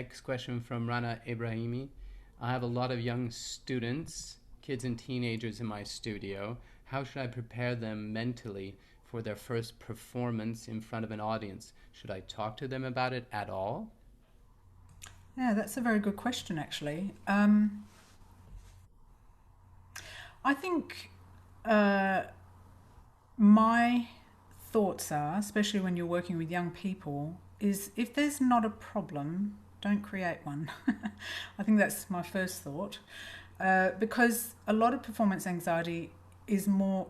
next question from Rana Ibrahimi. I have a lot of young students, kids and teenagers in my studio. How should I prepare them mentally for their first performance in front of an audience? Should I talk to them about it at all? Yeah, that's a very good question, actually. I think uh, my thoughts are, especially when you're working with young people, is if there's not a problem, don't create one. I think that's my first thought. Because a lot of performance anxiety is more,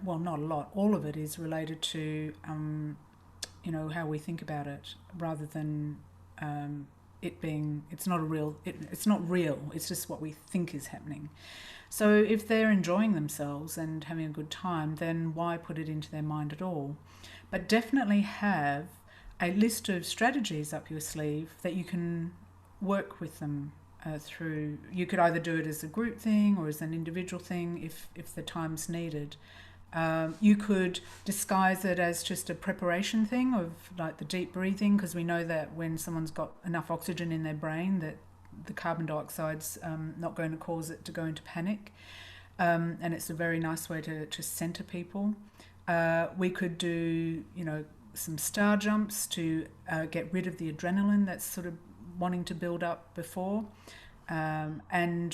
well, not a lot, all of it is related to, how we think about it rather than it being, it's not real, it's just what we think is happening. So if they're enjoying themselves and having a good time, then why put it into their mind at all? But definitely have a list of strategies up your sleeve that you can work with them through. You could either do it as a group thing or as an individual thing if the time's needed. You could disguise it as just a preparation thing of like the deep breathing, because we know that when someone's got enough oxygen in their brain that the carbon dioxide's not going to cause it to go into panic. And it's a very nice way to center people. We could do, some star jumps to get rid of the adrenaline that's sort of wanting to build up before. And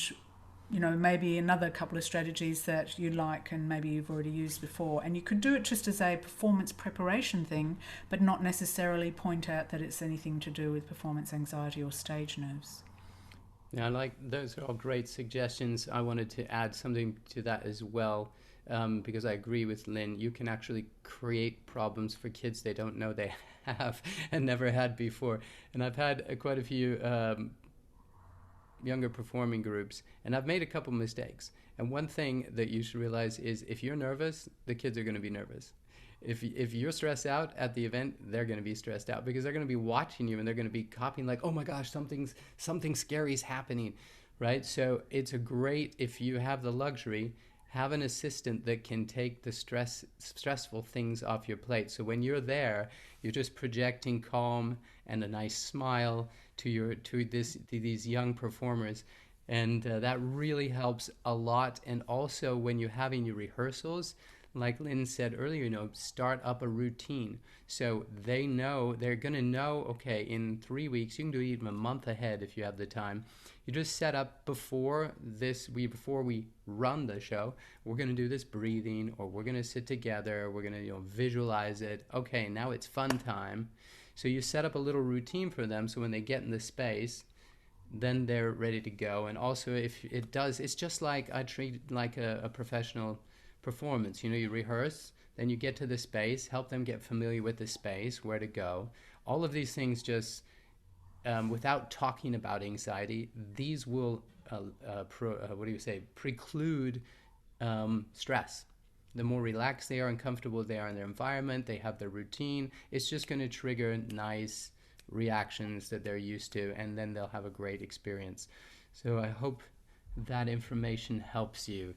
maybe another couple of strategies that you like and maybe you've already used before. And you could do it just as a performance preparation thing, but not necessarily point out that it's anything to do with performance anxiety or stage nerves. Yeah, like those are all great suggestions. I wanted to add something to that as well, because I agree with Lynn. You can actually create problems for kids they don't know they have and never had before. And I've had quite a few younger performing groups, and I've made a couple mistakes. And one thing that you should realize is if you're nervous, the kids are going to be nervous. If you're stressed out at the event, they're going to be stressed out because they're going to be watching you and they're going to be copying like, oh my gosh, something scary is happening, right? So it's a great, if you have the luxury, have an assistant that can take the stressful things off your plate. So when you're there, you're just projecting calm and a nice smile to these young performers, and that really helps a lot. And also when you're having your rehearsals, like Lynn said earlier, start up a routine. So they're going to know, okay, in 3 weeks, you can do it even a month ahead if you have the time. You just set up before we run the show, we're going to do this breathing, or we're going to sit together, we're going to visualize it. Okay, now it's fun time. So you set up a little routine for them so when they get in the space, then they're ready to go. And also if it does, it's just like I treat like a professional performance. You rehearse, then you get to the space, help them get familiar with the space, where to go. All of these things just, without talking about anxiety, these will, preclude stress. The more relaxed they are and comfortable they are in their environment, they have their routine, it's just going to trigger nice reactions that they're used to, and then they'll have a great experience. So I hope that information helps you.